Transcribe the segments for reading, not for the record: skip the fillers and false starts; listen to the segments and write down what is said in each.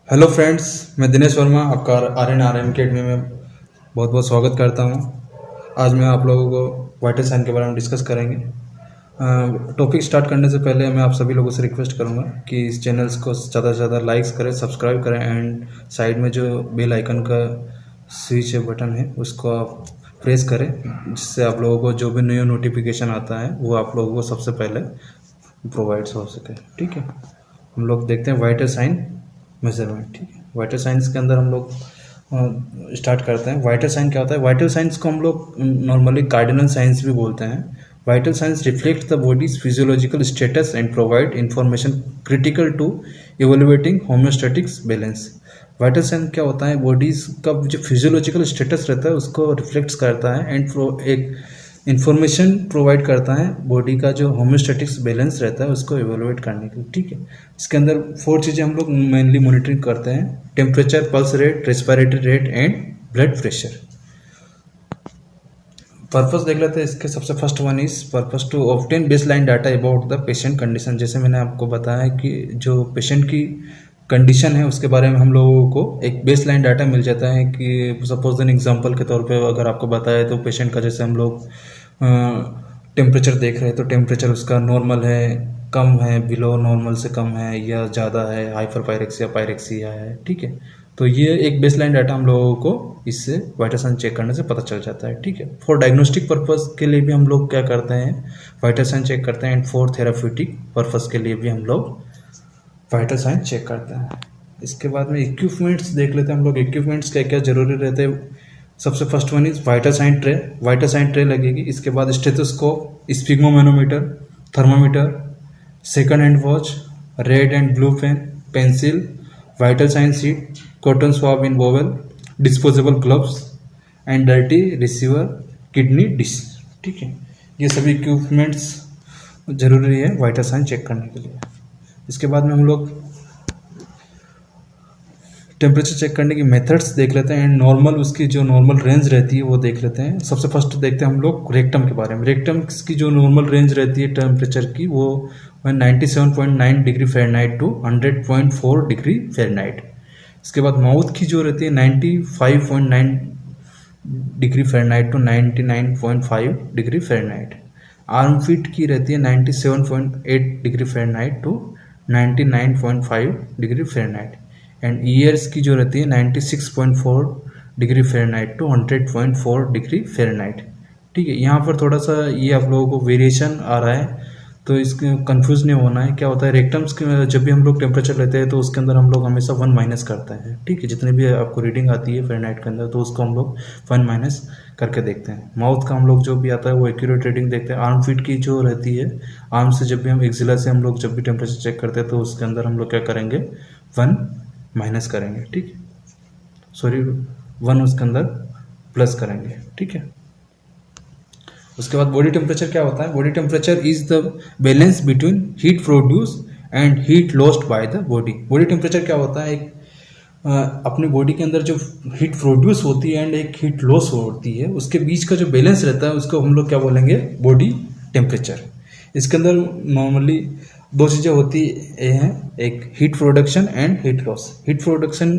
Hello friends, मैं दिनेश वर्मा आपका are N academy में बहुत बहुत स्वागत करता हूं। आज मैं आप लोगों को वाइटल साइन के बारे में डिस्कस करेंगे। टॉपिक स्टार्ट करने से पहले मैं आप सभी लोगों से रिक्वेस्ट करूंगा कि इस चैनल्स को ज़्यादा से ज़्यादा लाइक्स करें, सब्सक्राइब करें एंड साइड में जो बेल आइकन का स्विच बटन है उसको आप प्रेस करें, जिससे आप लोगों को जो भी न्यू नोटिफिकेशन आता है वो आप लोगों को सबसे पहले प्रोवाइड हो सके। ठीक है, हम लोग देखते हैं वाइटल साइन मेजरमेंट। ठीक है, वाइटल साइंस के अंदर हम लोग स्टार्ट करते हैं। वाइटल साइन क्या होता है? वाइटल साइंस को हम लोग नॉर्मली कार्डिनल साइंस भी बोलते हैं। Vital signs reflect the body's physiological status and provide information critical to evaluating homeostatics balance. Vital sign क्या होता है? बॉडीज का जो फिजियोलॉजिकल स्टेटस रहता है उसको रिफ्लेक्ट करता है एंड एक इंफॉर्मेशन प्रोवाइड करता है बॉडी का जो होम्योस्टैटिक्स बैलेंस रहता है उसको इवेलुएट करने के लिए। ठीक है, इसके अंदर 4 चीज़ें हम लोग मेनली मॉनिटरिंग करते हैं: temperature, pulse rate, respiratory rate and blood pressure. Purpose देख लेते हैं इसके। सबसे first one is purpose to obtain baseline data about the patient condition. जैसे मैंने आपको बताया कि जो पेशेंट की कंडीशन है उसके बारे में हम लोगों को एक बेस लाइन डाटा मिल जाता है कि सपोज एन एग्जांपल के तौर पे अगर आपको बताया तो पेशेंट का जैसे हम लोग टेम्परेचर देख रहे हैं तो टेम्परेचर उसका नॉर्मल है, कम है, बिलो नॉर्मल से कम है या ज़्यादा है, हाइपर पायरेक्सिया पायरेक्सिया है। ठीक है, तो ये एक बेस लाइन डाटा हम लोगों को इससे वाइटल साइन चेक करने से पता चल जाता है। ठीक है, फॉर डायग्नोस्टिक पर्पस के लिए भी हम लोग क्या करते हैं, वाइटल साइन चेक करते हैं एंड फॉर थेराप्यूटिक पर्पस के लिए भी हम लोग वाइटल साइन चेक करते हैं। इसके बाद में इक्विपमेंट्स देख लेते हैं हम लोग। इक्विपमेंट्स क्या क्या जरूरी रहते हैं। सबसे first one is vital sign tray. Vital sign tray लगेगी। इसके बाद stethoscope, sphygmomanometer, thermometer, second hand watch, red and blue pen, pencil, vital sign sheet, cotton swab in bowl, disposable gloves and dirty receiver, kidney dish. ठीक है, ये सभी equipments जरूरी है vital sign check करने के लिए। इसके बाद में हम लोग टेम्परेचर चेक करने की मेथड्स देख लेते हैं एंड नॉर्मल उसकी जो नॉर्मल रेंज रहती है वो देख लेते हैं। सबसे फर्स्ट देखते हैं हम लोग रेक्टम के बारे में। रेक्टम की जो नॉर्मल रेंज रहती है टेम्परेचर की वो 97.9 degree Fahrenheit to 100.4 degree Fahrenheit. इसके बाद माउथ की जो रहती है 95.9 degree Fahrenheit to 99.5 degree Fahrenheit. Armpit की रहती है 97.8 degree Fahrenheit to 99.5 degree Fahrenheit and ears की जो रहती है 96.4 degree Fahrenheit to 100.4 degree Fahrenheit. ठीक है, यहाँ पर थोड़ा सा ये आप लोगों को वेरिएशन आ रहा है तो इसके कंफ्यूज नहीं होना है। क्या होता है, रेक्टम्स के जब भी हम लोग टेम्परेचर लेते हैं तो उसके अंदर हम लोग हमेशा 1 माइनस करते हैं। ठीक है, जितने भी आपको रीडिंग आती है फ़ारेनहाइट के अंदर तो उसको हम लोग 1 माइनस करके देखते हैं। माउथ का हम लोग जो भी आता है वो एक्यूरेट रीडिंग देखते हैं। आर्म फिट की जो रहती है, आर्म से जब भी हम एक्सिला से हम लोग जब भी टेम्परेचर चेक करते हैं तो उसके अंदर हम लोग क्या करेंगे, 1 माइनस करेंगे। ठीक है, सॉरी 1 उसके अंदर प्लस करेंगे। ठीक है, उसके बाद बॉडी टेम्परेचर क्या होता है? Body temperature is the balance between heat produce and heat lost by the body. Body temperature क्या होता है? एक अपनी बॉडी के अंदर जो हीट प्रोड्यूस होती है एंड एक हीट लॉस होती है उसके बीच का जो बैलेंस रहता है उसको हम लोग क्या बोलेंगे, बॉडी टेम्परेचर। इसके अंदर नॉर्मली 2 चीज़ें होती हैं, एक heat production and heat loss. Heat production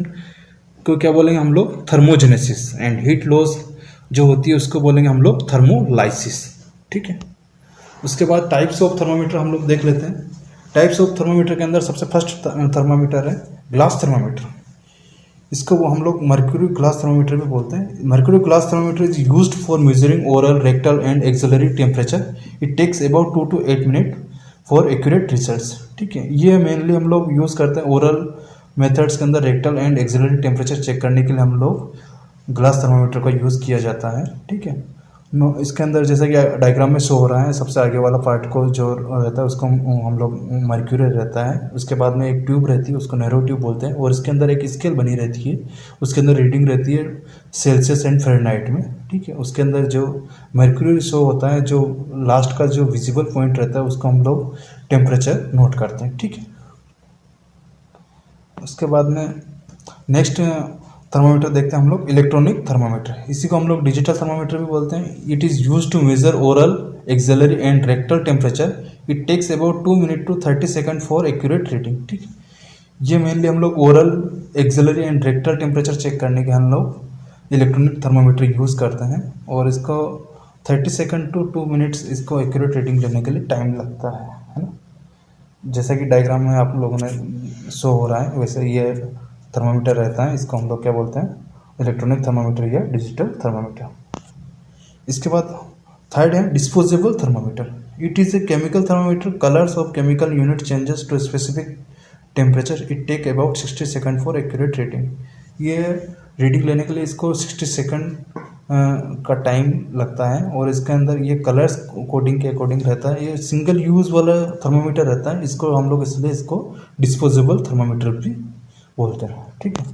को क्या बोलेंगे हम लोग, थर्मोजेनेसिस, एंड हीट लॉस जो होती है उसको बोलेंगे हम लोग थर्मोलाइसिस। ठीक है, उसके बाद टाइप्स ऑफ थर्मामीटर हम लोग देख लेते हैं। टाइप्स ऑफ थर्मामीटर के अंदर सबसे फर्स्ट थर्मामीटर है ग्लास थर्मामीटर। इसको वो हम लोग मर्क्यूरी ग्लास थर्मामीटर भी बोलते हैं। Mercury glass thermometer is used for measuring oral, rectal and axillary temperature. It takes about 2 to 8 minute for accurate results. ठीक है, ये मेनली हम लोग यूज़ करते हैं ओरल मेथड्स के अंदर। Rectal and axillary temperature check करने के लिए हम लोग ग्लास थर्मामीटर का यूज़ किया जाता है। ठीक है, इसके अंदर जैसे कि डायग्राम में शो हो रहा है, सबसे आगे वाला पार्ट को जो रहता है उसको हम लोग मर्क्यूरी रहता है। उसके बाद में एक ट्यूब रहती है उसको नैरो ट्यूब बोलते हैं और इसके अंदर एक स्केल बनी रहती है, उसके अंदर रीडिंग रहती है सेल्सियस एंड फ़ारेनहाइट में। ठीक है, उसके अंदर जो मर्क्यूरी शो होता है, जो लास्ट का जो विजिबल पॉइंट रहता है उसको हम लोग टेम्परेचर नोट करते हैं। ठीक है, उसके बाद में नेक्स्ट थर्मामीटर देखते हैं हम लोग, इलेक्ट्रॉनिक थर्मामीटर। इसी को हम लोग डिजिटल थर्मामीटर भी बोलते हैं। It is use to measure oral, axillary and rectal temperature. It takes about 2 minute to 30 second for accurate reading. ठीक है, ये मेनली हम लोग oral, axillary and rectal temperature check करने के हम लोग इलेक्ट्रॉनिक थर्मामीटर यूज़ करते हैं, और इसको 30 सेकंड टू 2 मिनट्स इसको एक्यूरेट रीडिंग लेने के लिए टाइम लगता है ना। जैसा कि डायग्राम में आप लोगों ने शो हो रहा है वैसे ये थर्मामीटर रहता है, इसको हम लोग क्या बोलते हैं, इलेक्ट्रॉनिक थर्मामीटर या डिजिटल थर्मामीटर। इसके बाद थर्ड है disposable thermometer. It is a chemical thermometer, colours of chemical unit changes to specific temperature, it take about 60 second for accurate reading. ये रीडिंग लेने के लिए इसको 60 सेकंड का टाइम लगता है, और इसके अंदर ये कलर्स कोडिंग के अकॉर्डिंग रहता है। ये सिंगल यूज़ वाला थर्मामीटर रहता है, इसको हम लोग इसलिए इसको डिस्पोजेबल थर्मामीटर भी बोलते हैं, ठीक है।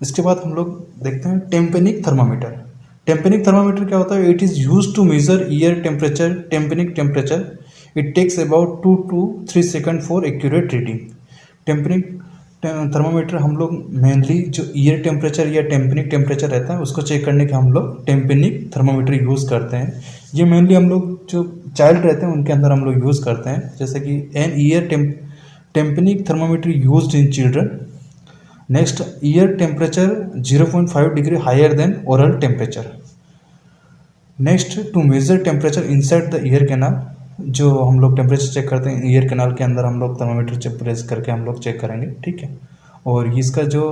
इसके बाद हम लोग देखते हैं टेम्पेनिक थर्मामीटर। टेम्पेनिक थर्मामीटर क्या होता है, it is use to measure ear temperature, tympanic temperature, it takes about 2 to 3 second for accurate reading. Tympanic thermometer हम लोग मेनली जो ईयर टेम्परेचर या टेम्पेनिक टेम्परेचर रहता है उसको चेक करने के हम लोग टेम्पेनिक थर्मामीटर यूज़ करते हैं। ये मेनली हम लोग जो चाइल्ड रहते हैं उनके अंदर हम लोग यूज़ करते हैं, जैसे कि an ear tympanic thermometer used in children. Next, ear temperature 0.5 degree higher than oral temperature. Next, to measure temperature inside the ear canal, जो हम लोग टेम्परेचर चेक करते हैं ईयर कैनाल के अंदर हम लोग थर्मामीटर चेक प्रेस करके हम लोग चेक करेंगे, ठीक है। और इसका जो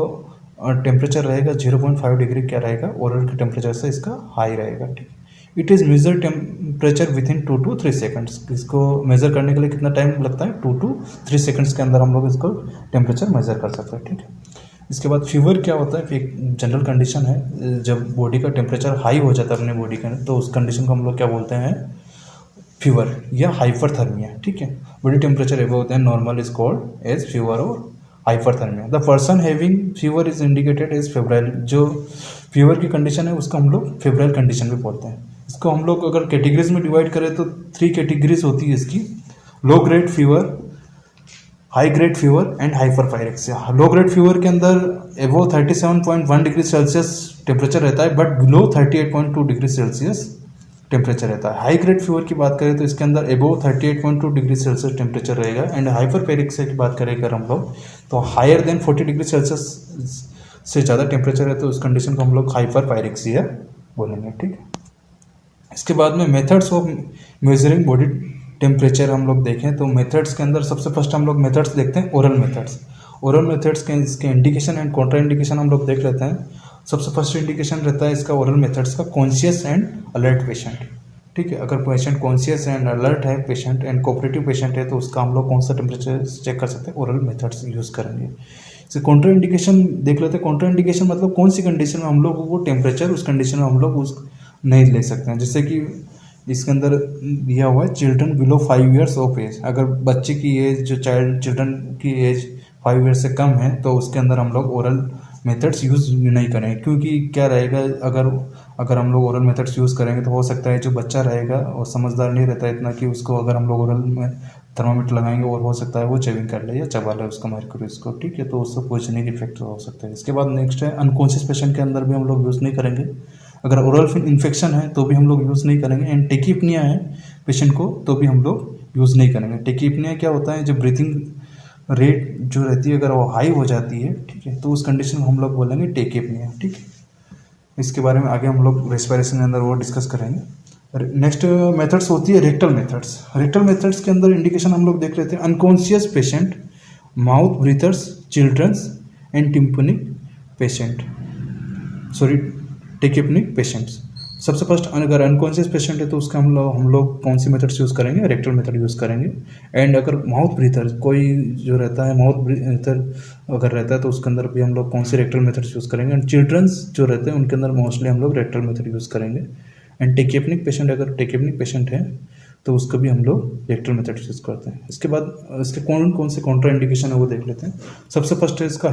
टेम्परेचर रहेगा 0.5 डिग्री क्या रहेगा, ओरल के टेम्परेचर से इसका हाई रहेगा, ठीक है। It is measure temperature within 2 to 3 seconds. इसको मेज़र करने के लिए कितना टाइम लगता है, 2 to 3 सेकंड्स के अंदर हम लोग इसको टेम्परेचर मेज़र कर सकते हैं, ठीक है। इसके बाद फीवर क्या होता है, एक जनरल कंडीशन है, जब बॉडी का टेम्परेचर हाई हो जाता है अपने बॉडी का, तो उस कंडीशन को हम लोग क्या बोलते हैं, फीवर या हाइपरथर्मिया, ठीक है। Body temperature above then normal is called as fever और hyperthermia. The person having fever is indicated as febrile. जो फीवर की कंडीशन है उसको हम लोग फेब्राइल कंडीशन भी बोलते हैं। इसको हम लोग अगर कैटेगरीज में डिवाइड करें तो 3 कैटेगरीज होती है इसकी, low grade fever, high grade fever and hyperpyrexia. Low grade fever के अंदर एबव 37.1 डिग्री सेल्सियस टेम्परेचर रहता है, but below 38.2 degree Celsius temperature रहता है। हाई ग्रेड फीवर की बात करें तो इसके अंदर एबव 38.2 डिग्री सेल्सियस टेम्परेचर रहेगा, एंड हाइपरपेरिक्सिया की बात करें अगर हम लोग तो हायर देन 40 डिग्री सेल्सियस से ज़्यादा टेम्परेचर है तो उस कंडीशन को हम लोग हाइपरपायरेक्सिया बोलेंगे, ठीक है। इसके बाद में methods of measuring body temperature हम लोग देखें तो मेथड्स के अंदर सबसे फर्स्ट हम लोग मेथड्स देखते हैं ओरल मेथड्स। ओरल मेथड्स के इसके इंडिकेशन एंड कॉन्ट्रा इंडिकेशन हम लोग देख लेते हैं। सबसे फर्स्ट इंडिकेशन रहता है इसका ओरल मेथड्स का कॉन्शियस एंड अलर्ट पेशेंट, ठीक है। अगर पेशेंट कॉन्शियस एंड अलर्ट है पेशेंट एंड कोऑपरेटिव पेशेंट है तो उसका हम लोग कौन सा टेम्परेचर चेक कर सकते हैं, ओरल मेथड्स यूज़ करेंगे। इसे कॉन्ट्रा इंडिकेशन देख लेते हैं। कॉन्ट्रा इंडिकेशन मतलब कौन सी कंडीशन में हम लोग वो टेम्परेचर उस कंडीशन में हम लोग उस नहीं ले सकते हैं, जैसे कि इसके अंदर दिया हुआ है children below 5 years of age. अगर बच्चे की एज जो चिल्ड्रन की एज 5 ईयर से कम है तो उसके अंदर हम लोग ओरल मेथड्स यूज़ नहीं करेंगे, क्योंकि क्या रहेगा अगर हम लोग ओरल मेथड्स यूज़ करेंगे तो हो सकता है जो बच्चा रहेगा और समझदार नहीं रहता है इतना कि उसको अगर हम लोग ओरल में थर्मामीटर लगाएंगे और हो सकता है वो चेविंग कर ले या चबा ले उसका मर्क्यूरी उसको, ठीक है। तो उससे पॉइजनिंग इफेक्ट हो सकता है। इसके बाद नेक्स्ट है अनकॉन्शियस पेशेंट के अंदर भी हम लोग यूज़ नहीं करेंगे। अगर ओरल इन्फेक्शन है तो भी हम लोग यूज़ नहीं करेंगे। एंड टेकीपनिया है पेशेंट को तो भी हम लोग यूज़ नहीं करेंगे। टेकीपनिया क्या होता है, जब ब्रीथिंग रेट जो रहती है अगर वो हाई हो जाती है, ठीक है, तो उस कंडीशन में हम लोग बोलेंगे टेकीपनिया, ठीक है। इसके बारे में आगे हम लोग रेस्पिरेशन के अंदर वो डिस्कस करेंगे। नेक्स्ट मेथड्स होती है रेक्टल मेथड्स। रेक्टल मेथड्स के अंदर इंडिकेशन हम लोग देख लेते हैं। Unconscious patient, mouth breathers, childrens and tympanic patient, sorry tachypneic patients. सबसे फर्स्ट अगर अनकॉन्शियस पेशेंट है तो उसका हम लोग कौन सी मेथड्स यूज़ करेंगे, रेक्टल मेथड यूज़ करेंगे। एंड अगर माउथ ब्रीथर कोई जो रहता है माउथ ब्रीथर अगर रहता है तो उसके अंदर भी हम लोग कौन सी रेक्टल मेथड्स यूज़ करेंगे। एंड चिल्ड्रंस जो रहते हैं उनके अंदर मोस्टली हम लोग रेक्टल मेथड यूज़ करेंगे। एंड टेकीपनिक पेशेंट अगर टेकीपनिक पेशेंट है तो उसका भी हम लोग रेक्टल मेथड यूज़ करते हैं। इसके बाद इसके कौन से कॉन्ट्रा इंडिकेशन है वो देख लेते हैं। सबसे फर्स्ट है इसका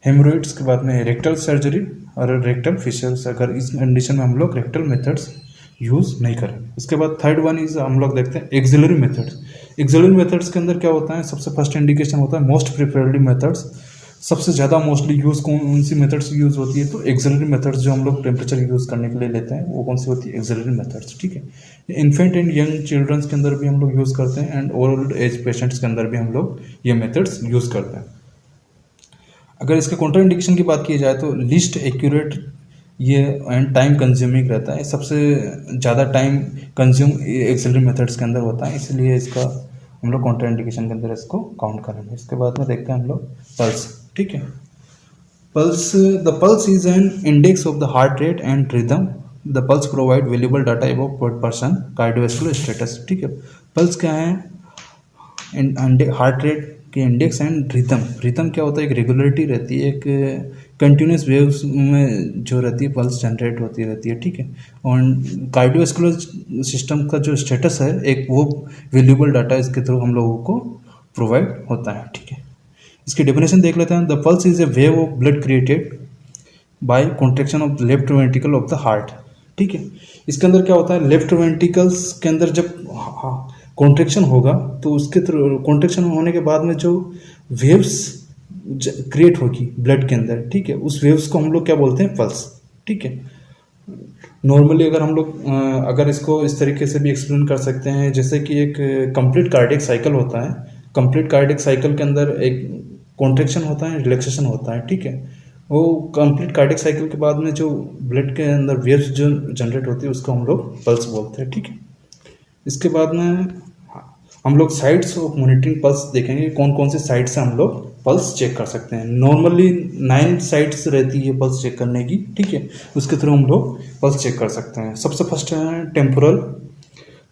हेमोरॉइड्स के बाद में रेक्टल सर्जरी और रेक्टल फिशर्स। अगर इस कंडीशन में हम लोग रेक्टल मेथड्स यूज़ नहीं करें। इसके बाद थर्ड वन इज हम लोग देखते हैं एक्सिलरी मेथड्स। एक्सिलरी मेथड्स के अंदर क्या होता है, सबसे फर्स्ट इंडिकेशन होता है मोस्ट प्रिफरेबली मेथड्स। सबसे ज़्यादा मोस्टली यूज़ कौन सी मेथड्स यूज़ होती है, तो एक्सिलरी मेथड्स जो हम लोग टेम्परेचर यूज़ करने के लिए लेते हैं वो कौन सी होती है, एक्सिलरी मेथड्स, ठीक है। इन्फेंट एंड यंग चिल्ड्रंस के अंदर भी हम लोग यूज़ करते हैं एंड ओल्ड एज पेशेंट्स के अंदर भी हम लोग ये मेथड्स यूज़ करते हैं। अगर इसके काउंटर इंडिकेशन की बात की जाए तो लिस्ट एक्यूरेट ये एंड टाइम कंज्यूमिंग रहता है, सबसे ज़्यादा टाइम कंज्यूम एक्सिलरी मेथड्स के अंदर होता है, इसलिए इसका हम लोग काउंटर इंडिकेशन के अंदर इसको काउंट करेंगे। इसके बाद में देखते हैं हम लोग पल्स। ठीक है, pulse, the pulse is an index of the heart rate and rhythm. The pulse provide valuable data about person cardiovascular status. ठीक है, पल्स क्या है, हार्ट रेट के इंडेक्स एंड रिदम। रिदम क्या होता है, एक रेगुलरिटी रहती है, एक कंटिन्यूस वेव्स में जो रहती है पल्स जनरेट होती रहती है। ठीक है, और कार्डियोवैस्कुलर सिस्टम का जो स्टेटस है एक वो वैल्यूएबल डाटा इसके थ्रू हम लोगों को प्रोवाइड होता है। ठीक है, इसकी डेफिनेशन देख लेते हैं। The pulse is a wave of blood created by contraction of left ventricle of the heart. ठीक है, इसके अंदर क्या होता है, लेफ्ट वेंट्रिकल्स के अंदर जब कॉन्ट्रेक्शन होगा तो उसके थ्रू कॉन्ट्रेक्शन होने के बाद में जो वेव्स क्रिएट होगी ब्लड के अंदर, ठीक है, उस वेव्स को हम लोग क्या बोलते हैं, पल्स। ठीक है, नॉर्मली अगर हम लोग अगर इसको इस तरीके से भी एक्सप्लेन कर सकते हैं, जैसे कि एक कंप्लीट कार्डियक साइकिल होता है, कंप्लीट कार्डियक साइकिल के अंदर एक कॉन्ट्रेक्शन होता है, रिलैक्सेशन होता है। ठीक है, वो कंप्लीट कार्डियक साइकिल के बाद में जो ब्लड के अंदर वेव्स जो जनरेट होती है उसको हम लोग पल्स बोलते हैं। ठीक है, इसके बाद में हम लोग साइट्स ऑफ मॉनिटरिंग पल्स देखेंगे, कौन कौन से साइट से हम लोग पल्स चेक कर सकते हैं। नॉर्मली 9 साइट्स रहती है पल्स चेक करने की। ठीक है, उसके थ्रू हम लोग पल्स चेक कर सकते हैं। सबसे फर्स्ट है temporal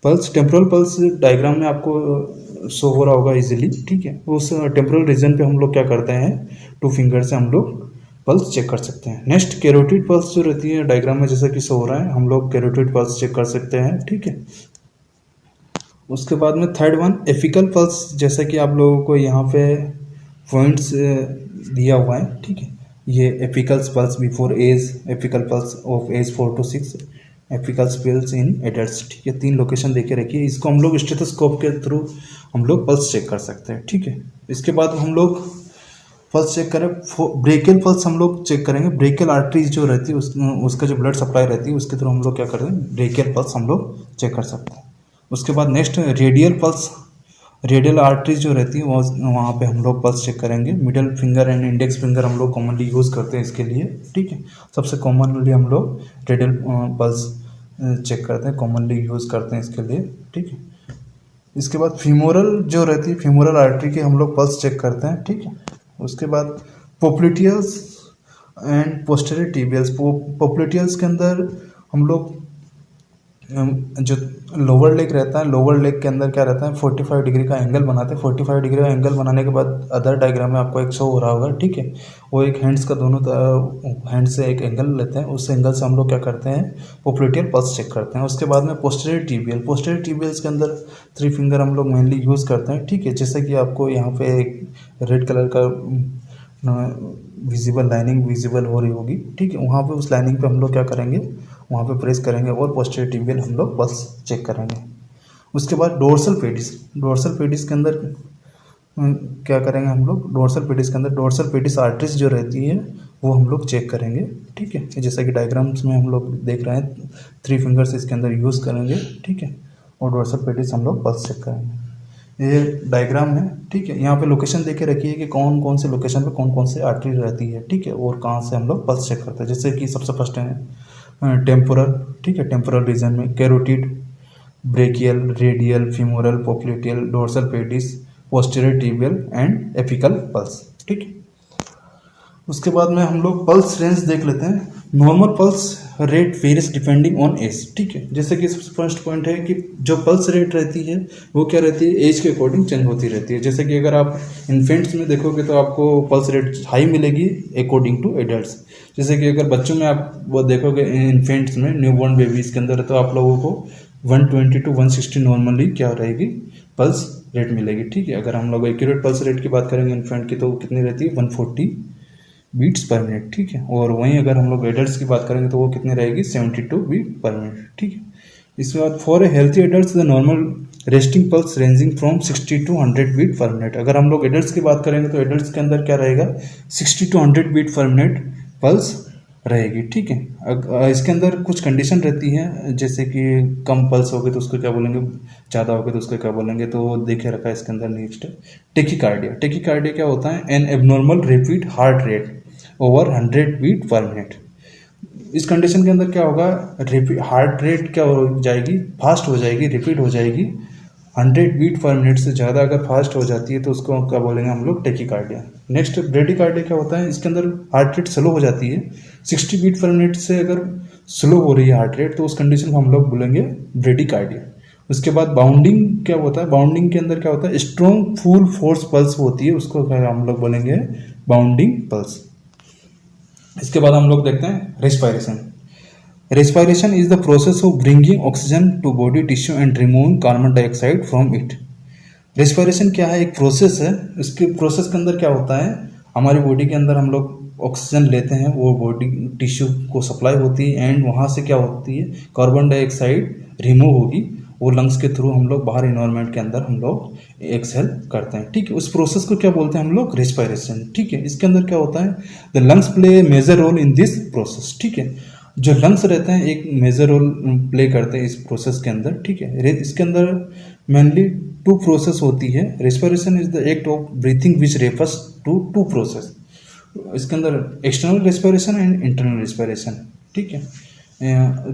pulse. Temporal pulse diagram में आपको शो हो रहा होगा इजीली। ठीक है, उस टेम्पोरल रीजन पे हम लोग क्या करते हैं, 2 फिंगर से हम लोग पल्स चेक कर सकते हैं। नेक्स्ट कैरोटिड पल्स जो रहती है डायग्राम में जैसा कि शो हो रहा है, हम लोग कैरोटिड पल्स चेक कर सकते हैं। ठीक है, उसके बाद में थर्ड वन एपिकल पल्स, जैसा कि आप लोगों को यहाँ पे पॉइंट्स दिया हुआ है। ठीक है, ये apicals pulse before age, apical pulse of age 4 to 6, apicals pulse in adults. ठीक है, 3 लोकेशन देके रखिए। इसको हम लोग स्टेथोस्कोप के थ्रू हम लोग पल्स चेक कर सकते हैं। ठीक है, इसके बाद हम लोग पल्स चेक करें, ब्रेकियल पल्स हम लोग चेक करेंगे। ब्रेकियल आर्टरीज जो रहती है उसका जो ब्लड सप्लाई रहती है उसके थ्रू हम लोग क्या करते हैं, ब्रेकियल पल्स हम लोग चेक कर सकते हैं। उसके बाद next radial pulse, radial arteries जो रहती है वहाँ पे हम लोग पल्स चेक करेंगे। Middle finger and index finger हम लोग कॉमनली यूज़ करते हैं इसके लिए। ठीक है, सबसे कॉमनली हम लोग रेडियल पल्स चेक करते हैं, कॉमनली यूज़ करते हैं इसके लिए। ठीक है, इसके बाद फीमोरल जो रहती है, फीमोरल आर्टरी के हम लोग पल्स चेक करते हैं। ठीक है, उसके बाद पोप्लिटियल्स एंड पोस्टीरियर टिबियल्स। पोप्लिटियल्स के अंदर हम लोग जो लोअर लेग रहता है, लोअर लेग के अंदर क्या रहता है, 45 डिग्री का एंगल बनाते हैं। 45 डिग्री का एंगल बनाने के बाद अदर डायग्राम में आपको एक शो हो रहा होगा। ठीक है, वो एक हैंड्स का दोनों हैंड से एक एंगल लेते हैं, उस एंगल से हम लोग क्या करते हैं, पोप्लिटियल पल्स चेक करते हैं। उसके बाद में पोस्टीरियर टिबियल, पोस्टीरियर टिबियल्स के अंदर 3 फिंगर हम लोग मेनली यूज़ करते हैं। ठीक है, जैसे कि आपको यहाँ पे एक रेड कलर का विजिबल लाइनिंग विजिबल हो रही होगी। ठीक है, वहाँ पे उस लाइनिंग पे हम लोग क्या करेंगे, वहाँ पे प्रेस करेंगे और पोस्टीरियर टिबियल हम लोग पल्स चेक करेंगे। उसके बाद डोर्सल पेडिस, डोर्सल पेडिस के अंदर क्या करेंगे हम लोग, डोर्सल पेडिस के अंदर डोर्सल पेडिस आर्टरीज जो रहती है वो हम लोग चेक करेंगे। ठीक है, जैसा कि डायग्राम्स में हम लोग देख रहे हैं, 3 फिंगर्स इसके अंदर यूज़ करेंगे। ठीक है, और डोर्सल पेडिस हम लोग पल्स चेक करेंगे। ये डायग्राम है। ठीक है, यहाँ पे लोकेशन देके रखिए कि कौन कौन से लोकेशन पे कौन कौन से आर्टरी रहती है। ठीक है, और कहाँ से हम लोग पल्स चेक करते हैं। जैसे कि सबसे फर्स्ट है टेम्पोरल। ठीक है, टेम्पोरल रीजन में carotid, brachial, radial, femoral, popliteal, dorsal pedis, posterior tibial and apical pulse. ठीक है, उसके बाद में हम लोग पल्स रेंज देख लेते हैं। Normal pulse rate varies depending on age. ठीक है, जैसे कि सबसे फर्स्ट पॉइंट है कि जो पल्स रेट रहती है वो क्या रहती है, एज के अकॉर्डिंग चेंज होती रहती है। जैसे कि अगर आप इन्फेंट्स में देखोगे तो आपको पल्स रेट हाई मिलेगी अकॉर्डिंग टू एडल्ट्स। जैसे कि अगर बच्चों में आप वो देखोगे इन्फेंट्स में, न्यूबॉर्न बेबीज के अंदर, तो आप लोगों को 120 to 160 नॉर्मली क्या रहेगी, पल्स रेट मिलेगी। ठीक है, अगर हम लोग एक्यूरेट पल्स रेट की बात करेंगे इन्फेंट की तो कितनी रहती है, 140 बीट्स पर मिनट। ठीक है, और वहीं अगर हम लोग एडल्ट्स की बात करेंगे तो वो कितनी रहेगी, 72 बीट पर मिनट। ठीक है, इसके बाद for a healthy adults the normal resting pulse ranging from 60 to 100 beat per minute. अगर हम लोग एडल्ट्स की बात करेंगे तो एडल्ट्स के अंदर क्या रहेगा, 60 to 100 beat per minute pulse रहेगी। ठीक है, इसके अंदर कुछ कंडीशन रहती है, जैसे कि कम पल्स हो गई तो उसको क्या बोलेंगे, ज़्यादा हो गई तो उसको क्या बोलेंगे, तो वो देखे रखा है इसके अंदर। Next tachycardia. टेकिकार्डिया क्या होता है, an abnormal rapid heart rate over 100 beat per minute. इस कंडीशन के अंदर क्या होगा, हार्ट रेट क्या हो जाएगी, फास्ट हो जाएगी, रिपीट हो जाएगी। 100 बीट पर मिनट से ज़्यादा अगर फास्ट हो जाती है तो उसको क्या बोलेंगे हम लोग, टेकिकार्डिया। नेक्स्ट ब्रेडिकार्डिया क्या होता है, इसके अंदर हार्ट रेट स्लो हो जाती है, 60 बीट पर मिनट से अगर स्लो हो रही है हार्ट रेट तो उस कंडीशन को हम लोग बोलेंगे ब्रेडिकार्डिया। उसके बाद बाउंडिंग क्या होता है, बाउंडिंग के अंदर क्या होता है, स्ट्रॉन्ग फुल फोर्स पल्स होती है, उसको क्या हम लोग बोलेंगे बाउंडिंग पल्स। इसके बाद हम लोग देखते हैं respiration. Respiration is the process of bringing oxygen to body tissue and removing carbon dioxide from it. Respiration क्या है, एक प्रोसेस है। इसके प्रोसेस के अंदर क्या होता है, हमारी बॉडी के अंदर हम लोग ऑक्सीजन लेते हैं, वो बॉडी टिश्यू को सप्लाई होती है एंड वहाँ से क्या होती है, कार्बन डाइऑक्साइड रिमूव होगी, वो लंग्स के थ्रू हम लोग बाहर इन्वायरमेंट के अंदर हम लोग एक्सहेल करते हैं। ठीक है, उस प्रोसेस को क्या बोलते हैं हम लोग, रेस्पायरेशन। ठीक है, इसके अंदर क्या होता है, the lungs play major role in this process. ठीक है, जो लंग्स रहते हैं एक मेजर रोल प्ले करते हैं इस प्रोसेस के अंदर। ठीक है, इसके अंदर मेनली टू प्रोसेस होती है। Respiration is the act of breathing which refers to two process. इसके अंदर external respiration and internal respiration. ठीक है,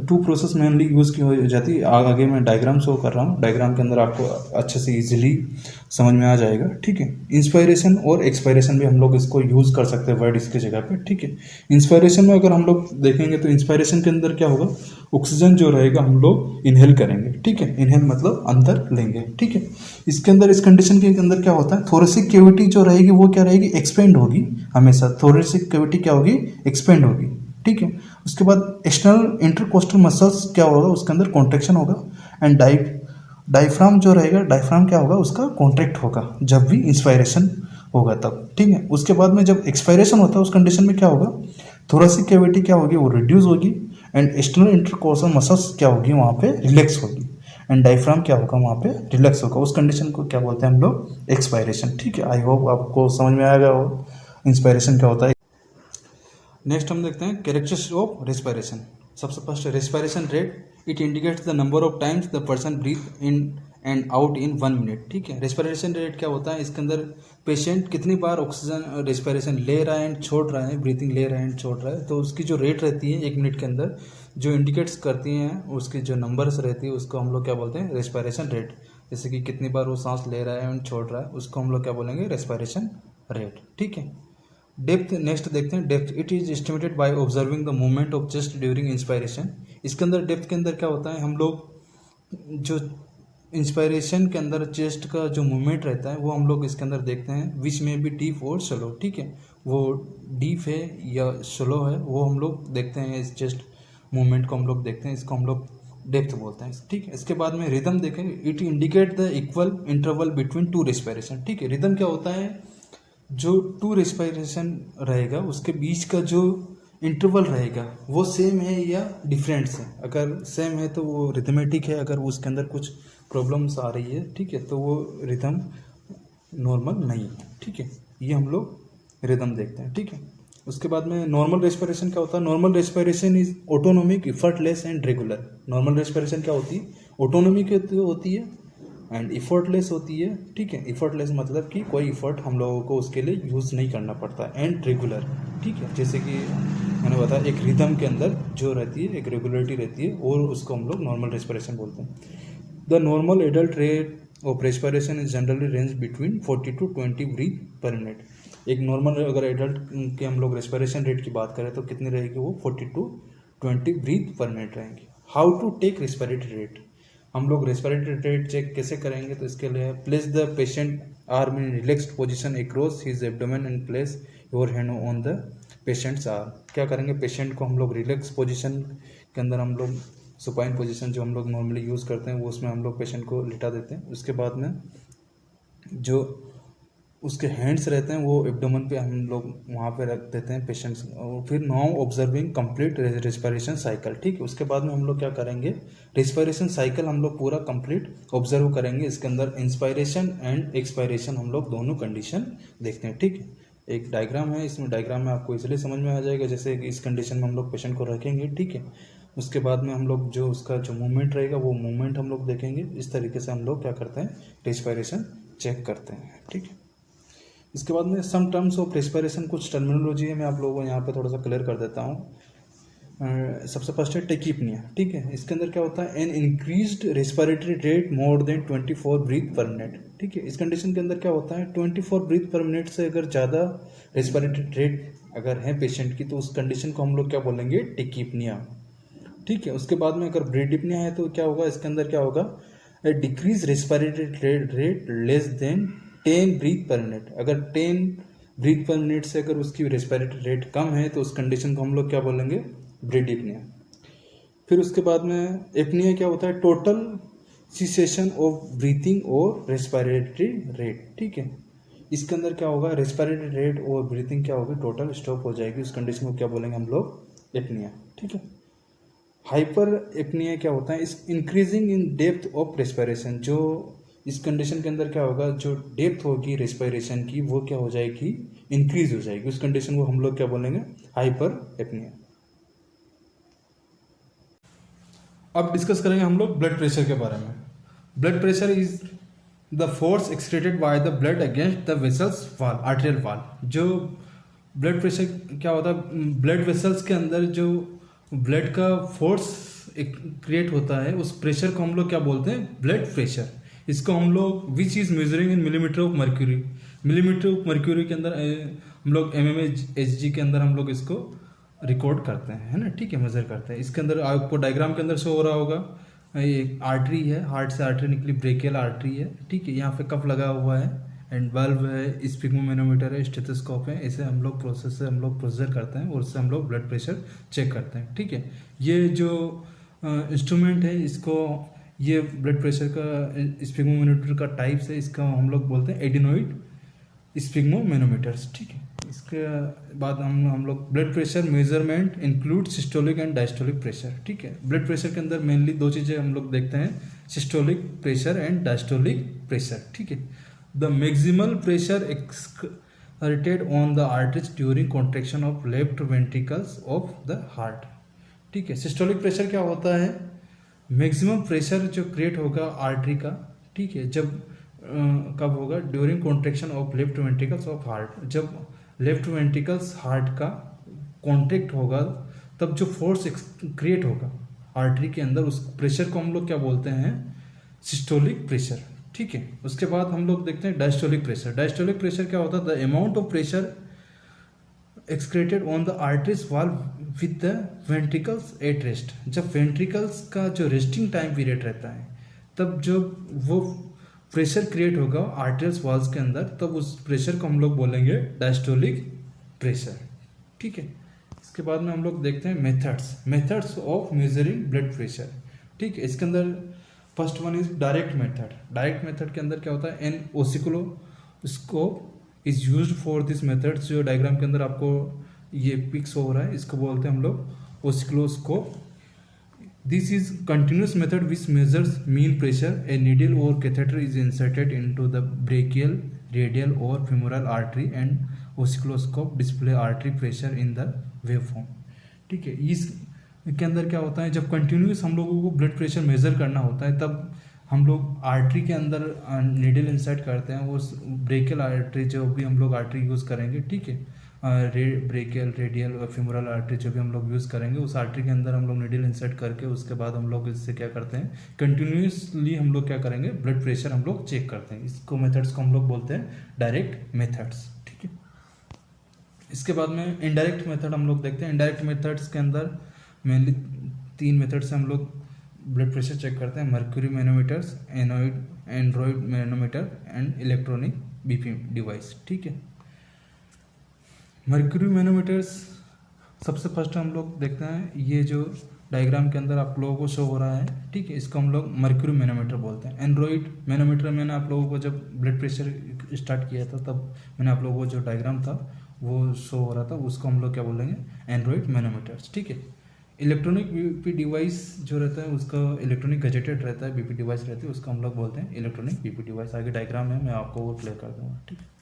टू प्रोसेस मेनली यूज़ की हो जाती है। आगे मैं डायग्राम शो कर रहा हूँ, डायग्राम के अंदर आपको अच्छे से इजीली समझ में आ जाएगा। ठीक है, इंस्पायरेशन और एक्सपायरेशन भी हम लोग इसको यूज़ कर सकते हैं वर्ड इसके जगह पे। ठीक है, इंस्पायरेशन में अगर हम लोग देखेंगे तो इंस्पायरेशन के अंदर क्या होगा, ऑक्सीजन जो रहेगा हम लोग इनहेल करेंगे। ठीक है, इनहेल मतलब अंदर लेंगे। ठीक है, इसके अंदर इस कंडीशन के अंदर क्या होता है, थोरेसिक कैविटी जो रहेगी वो क्या रहेगी, एक्सपेंड होगी हमेशा। थोरेसिक कैविटी क्या होगी, एक्सपेंड होगी। ठीक है, उसके बाद एक्सटर्नल इंटरकोस्टल मसल्स क्या होगा, उसके अंदर कॉन्ट्रेक्शन होगा एंड डायफ्राम जो रहेगा, डायफ्राम क्या होगा, उसका कॉन्ट्रैक्ट होगा जब भी इंस्पायरेशन होगा तब। ठीक है, उसके बाद में जब एक्सपायरेशन होता है उस कंडीशन में क्या होगा, थोरेसिक कैविटी क्या होगी, वो रिड्यूस होगी एंड एक्सटर्नल इंटरकोस्टल मसल्स क्या होगी, वहाँ पे रिलैक्स होगी एंड डायफ्राम क्या होगा, वहाँ पे रिलैक्स होगा। उस कंडीशन को क्या बोलते हैं हम लोग, एक्सपायरेशन। ठीक है, आई होप आपको समझ में आएगा वो इंस्पायरेशन क्या होता है। नेक्स्ट हम देखते हैं कैरेक्टरिस्टिक्स ऑफ रेस्पिरेशन। सबसे first respiration rate, it indicates the number of times the person breathe in and out in 1 minute. ठीक है, रेस्पिरेशन रेट क्या होता है, इसके अंदर पेशेंट कितनी बार ऑक्सीजन रेस्पिरेशन ले रहा है एंड छोड़ रहा है, ब्रीथिंग ले रहा है एंड छोड़ रहा है, तो उसकी जो रेट रहती है 1 मिनट के अंदर जो इंडिकेट्स करती हैं, उसकी जो नंबर्स रहती है उसको हम लोग क्या बोलते हैं, रेस्पिरेशन रेट। जैसे कि कितनी बार वो सांस ले रहा है एंड छोड़ रहा है, उसको हम लोग क्या बोलेंगे, रेस्पिरेशन रेट। ठीक है, डेप्थ नेक्स्ट देखते हैं। Depth, it is estimated by observing the movement of chest during inspiration. इसके अंदर डेप्थ के अंदर क्या होता है, हम लोग जो इंस्पायरेशन के अंदर चेस्ट का जो मूवमेंट रहता है वो हम लोग इसके अंदर देखते हैं, विच में भी डीप और स्लो। ठीक है, वो डीप है या स्लो है वो हम लोग देखते हैं, इस चेस्ट मूवमेंट को हम लोग देखते हैं, इसको हम लोग डेप्थ बोलते हैं। ठीक है, इसके बाद में रिदम देखें, it indicate the equal interval between two respiration. ठीक है, रिदम क्या होता है, जो टू रेस्पिरेशन रहेगा उसके बीच का जो इंटरवल रहेगा वो सेम है या डिफरेंट है। अगर सेम है तो वो रिथमेटिक है, अगर उसके अंदर कुछ प्रॉब्लम्स आ रही है, ठीक है, तो वो रिदम नॉर्मल नहीं है। ठीक है, ये हम लोग रिदम देखते हैं। ठीक है, उसके बाद में नॉर्मल रेस्पिरेशन क्या होता है, normal respiration is autonomic, effortless and regular. Normal respiration क्या होती है, ऑटोनोमिक होती है एंड इफर्टलेस होती है। ठीक है, इफर्टलेस मतलब कि कोई इफर्ट हम लोगों को उसके लिए यूज़ नहीं करना पड़ता एंड रेगुलर। ठीक है, जैसे कि मैंने बताया एक रिदम के अंदर जो रहती है एक रेगुलरिटी रहती है और उसको हम लोग नॉर्मल रेस्पिरेशन बोलते हैं। The normal adult rate of respiration is generally range between 40 to 20 breath per minute. एक नॉर्मल अगर एडल्ट के हम लोग रेस्पिरेशन रेट की बात करें तो कितनी रहेगी, वो 40 to 20 ब्रीथ पर मिनट रहेंगी। How to take respiratory rate, हम लोग रेस्पिरेटरी रेट चेक कैसे करेंगे, तो इसके लिए place the patient arm in relaxed position across his abdomen and place your hand on the patients arm. क्या करेंगे, पेशेंट को हम लोग रिलैक्स पोजीशन के अंदर हम लोग सुपाइन पोजीशन जो हम लोग नॉर्मली यूज़ करते हैं वो उसमें हम लोग पेशेंट को लिटा देते हैं। उसके बाद में जो उसके हैंड्स रहते हैं वो एब्डोमेन पे हम लोग वहाँ पे रख देते हैं पेशेंट्स। और फिर now observing complete respiration cycle. ठीक है, उसके बाद में हम लोग क्या करेंगे, रेस्पिरेशन साइकिल हम लोग पूरा कंप्लीट ऑब्जर्व करेंगे। इसके अंदर इंस्पायरेशन एंड एक्सपायरेशन हम लोग दोनों कंडीशन देखते हैं। ठीक है, एक डायग्राम है, इसमें डायग्राम में आपको इसलिए समझ में आ जाएगा जैसे कि इस कंडीशन में हम लोग पेशेंट को रखेंगे, ठीक है। उसके बाद में हम लोग जो उसका जो मूवमेंट रहेगा वो मूवमेंट हम लोग देखेंगे। इस तरीके से हम लोग क्या करते हैं, रेस्पिरेशन चेक करते हैं, ठीक है। इसके बाद में सम टर्म्स ऑफ रेस्पिरेशन, कुछ टर्मिनोलॉजी है, मैं आप लोगों को यहाँ पे थोड़ा सा क्लियर कर देता हूँ। सबसे फर्स्ट है टेकीपनिया, ठीक है। इसके अंदर क्या होता है, an increased respiratory rate more than 24 breath per minute, ठीक है। इस कंडीशन के अंदर क्या होता है, 24 ब्रीथ पर मिनट से अगर ज़्यादा रेस्पिरेटरी रेट अगर है पेशेंट की, तो उस कंडीशन को हम लोग क्या बोलेंगे, टेकीपनिया, ठीक है। उसके बाद में अगर ब्रीडिपनिया है तो क्या होगा, इसके अंदर क्या होगा, decrease respiratory rate less than 10 breath per minute. अगर 10 ब्रीथ पर मिनट से अगर उसकी रेस्पिरेटरी रेट कम है तो उस कंडीशन को हम लोग क्या बोलेंगे, ब्रीडिपनिया। फिर उसके बाद में एपनिया क्या होता है, टोटल सीसेशन ऑफ ब्रीथिंग और रेस्पिरेटरी रेट, ठीक है। इसके अंदर क्या होगा, रेस्पिरेटरी रेट और ब्रीथिंग क्या होगी, टोटल स्टॉप हो जाएगी। उस कंडीशन को क्या बोलेंगे हम लोग, एपनिया, ठीक है। हाइपर एपनिया क्या होता है, इस increasing in depth of respiration. जो इस कंडीशन के अंदर क्या होगा, जो डेप्थ होगी रेस्पिरेशन की वो क्या हो जाएगी, इंक्रीज हो जाएगी। उस कंडीशन को हम लोग क्या बोलेंगे, हाइपर एपनिया। अब डिस्कस करेंगे हम लोग ब्लड प्रेशर के बारे में। Blood pressure is the force excreted by the blood against the vessels wall, arterial wall. जो ब्लड प्रेशर क्या होता है, ब्लड वेसल्स के अंदर जो ब्लड का फोर्स क्रिएट होता है, उस प्रेशर को हम लोग क्या बोलते हैं, ब्लड प्रेशर। इसको हम लोग which is measuring in millimetre of mercury, millimetre of mercury के अंदर हम लोग mmHg के अंदर हम लोग इसको रिकॉर्ड करते हैं, है ना, ठीक है, मेजर करते हैं। इसके अंदर आपको डायग्राम के अंदर शो हो रहा होगा, एक आर्टरी है, हार्ट से आर्टरी निकली, ब्रेकियल आर्टरी है, ठीक है। यहाँ पे कप लगा हुआ है एंड बल्ब है, स्पिग्मोमेनोमीटर है, स्टेथोस्कोप है। इसे हम लोग प्रोसेस से हम लोग प्रोसीजर करते हैं और उससे हम लोग ब्लड प्रेशर चेक करते हैं, ठीक है। ये जो इंस्ट्रूमेंट है, इसको ये ब्लड प्रेशर का स्पिग्मोमेनोमीटर का टाइप से इसका हम लोग बोलते हैं एडिनोइड स्पिग्मोमेनोमीटर्स, ठीक है। इसके बाद हम लोग blood pressure measurement include systolic and diastolic pressure, ठीक है। ब्लड प्रेशर के अंदर मेनली दो चीज़ें हम लोग देखते हैं, systolic pressure and diastolic pressure, ठीक है। The maximal pressure exerted on the arteries during contraction of left ventricles of the heart, ठीक है। सिस्टोलिक प्रेशर क्या होता है, मैक्सिमम प्रेशर जो क्रिएट होगा आर्टरी का, ठीक है, जब कब होगा, during contraction of left ventricles of heart. जब लेफ्ट वेंट्रिकल्स हार्ट का कॉन्ट्रैक्ट होगा तब जो फोर्स क्रिएट होगा आर्टरी के अंदर, उस प्रेशर को हम लोग क्या बोलते हैं, सिस्टोलिक प्रेशर, ठीक है। उसके बाद हम लोग देखते हैं डायस्टोलिक प्रेशर। डायस्टोलिक प्रेशर क्या होता है, the amount of pressure excreted on the arteries wall with the ventricles at rest. जब वेंट्रिकल्स का जो रेस्टिंग टाइम पीरियड रहता है तब जो वो प्रेशर क्रिएट होगा आर्टरीज वॉल्स के अंदर, तब उस प्रेशर को हम लोग बोलेंगे डायस्टोलिक प्रेशर, ठीक है। इसके बाद में हम लोग देखते हैं methods of measuring blood pressure, ठीक है। इसके अंदर first one is direct method. Direct method के अंदर क्या होता है, an oscilloscope is used for this method. जो डायग्राम के अंदर आपको ये पिक्स हो रहा है, इसको बोलते हैं हम लोग ओसिक्लोस्कोप। This is continuous method which measures mean pressure. A needle or catheter is inserted into the brachial, radial or femoral artery and oscilloscope display artery pressure in the waveform. ठीक है। इसके अंदर क्या होता है, जब कंटिन्यूस हम लोगों को ब्लड प्रेशर मेजर करना होता है तब हम लोग आर्टरी के अंदर नीडल इंसर्ट करते हैं। वो ब्रेकियल आर्टरी जो भी हम लोग आर्टरी यूज़ करेंगे, ठीक है, ब्रेकियल, रेडियल और फेमोरल आर्टरी जो भी हम लोग यूज़ करेंगे, उस आर्टरी के अंदर हम लोग नीडल इंसर्ट करके उसके बाद हम लोग इससे क्या करते हैं, कंटिन्यूसली हम लोग क्या करेंगे, ब्लड प्रेशर हम लोग चेक करते हैं। इसको मेथड्स को हम लोग बोलते हैं डायरेक्ट मेथड्स, ठीक है। इसके बाद में इनडायरेक्ट मेथड हम लोग देखते हैं। इनडायरेक्ट मेथड्स के अंदर मेनली 3 मेथड से हम लोग ब्लड प्रेशर चेक करते हैं, mercury manometers, Android manometer and electronic BP device, ठीक है। मर्क्यूरी मैनोमीटर्स सबसे फर्स्ट हम लोग देखते हैं, ये जो डायग्राम के अंदर आप लोगों को शो हो रहा है, ठीक है, इसको हम लोग मर्क्यूरी मैनोमीटर बोलते हैं। एंड्रॉइड मैनोमीटर मैंने आप लोगों को जब ब्लड प्रेशर स्टार्ट किया था तब मैंने आप लोगों को जो डायग्राम था वो शो हो रहा था, उसको हम लोग क्या बोलेंगे, एंड्रॉइड मैनोमीटर्स, ठीक है। इलेक्ट्रॉनिक बीपी डिवाइस जो रहता है उसका इलेक्ट्रॉनिक गजेटेड रहता है, बीपी डिवाइस रहती है, उसको हम लोग बोलते हैं इलेक्ट्रॉनिक बीपी डिवाइस। आगे डायग्राम है, मैं आपको वो प्ले कर दूँगा, ठीक है।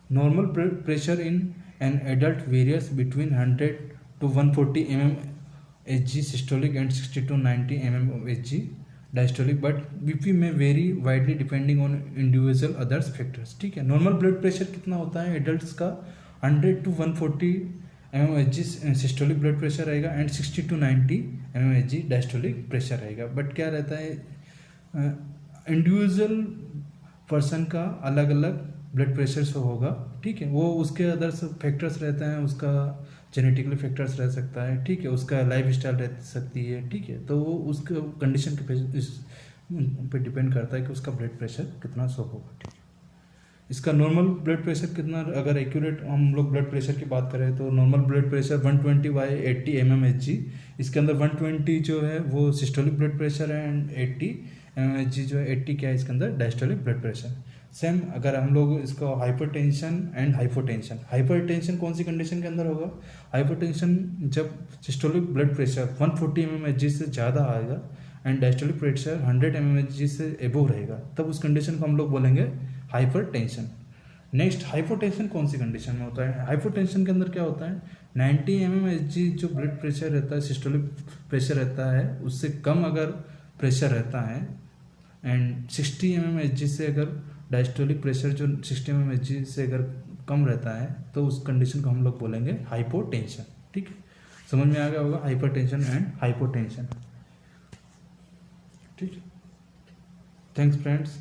Normal pressure in an adult various between 100 to 140 mmHg systolic and 60 to 90 mmHg diastolic, but BP may vary widely depending on individual others factors. ठीक है, नॉर्मल ब्लड प्रेशर कितना होता है एडल्ट्स का 100 to 140 mmHg systolic blood pressure रहेगा and 60 to 90 mmHg diastolic pressure रहेगा। But क्या रहता है, इंडिविजुअल पर्सन का अलग अलग ब्लड प्रेशर से होगा। ठीक है, वो उसके अदर्स फैक्टर्स रहते हैं, उसका जेनेटिकली फैक्टर्स रह सकता है। ठीक है, उसका लाइफ स्टाइल रह सकती है। ठीक है, तो वो उसके कंडीशन पे डिपेंड करता है कि उसका ब्लड प्रेशर कितना शो होगा। ठीक है, इसका नॉर्मल ब्लड प्रेशर कितना, अगर एक्यूरेट हम लोग ब्लड प्रेशर की बात करें तो नॉर्मल ब्लड प्रेशर 120/80 mmHg। इसके अंदर 120 जो है वो सिस्टोलिक ब्लड प्रेशर है एंड 80 mmHg जो है 80 क्या है इसके अंदर डायस्टोलिक ब्लड प्रेशर। सेम अगर हम लोग इसको हाइपरटेंशन एंड हाइपोटेंशन, हाइपरटेंशन कौन सी कंडीशन के अंदर होगा, हाइपरटेंशन जब सिस्टोलिक ब्लड प्रेशर 140 mmHg से ज़्यादा आएगा एंड डायस्टोलिक प्रेशर 100 mmHg से एबोव रहेगा, तब उस कंडीशन को हम लोग बोलेंगे हाइपरटेंशन। नेक्स्ट, हाइपोटेंशन कौन सी कंडीशन में होता है, हाइपोटेंशन के अंदर क्या होता है, 90 mmHg जो ब्लड प्रेशर रहता है, सिस्टोलिक प्रेशर रहता है, उससे कम अगर प्रेशर रहता है एंड 60 mmHg से अगर डायस्टोलिक प्रेशर जो 60 mmHg से अगर कम रहता है तो उस कंडीशन को हम लोग बोलेंगे हाइपोटेंशन। ठीक है, समझ में आ गया होगा हाइपरटेंशन एंड हाइपोटेंशन। ठीक है, थैंक्स फ्रेंड्स।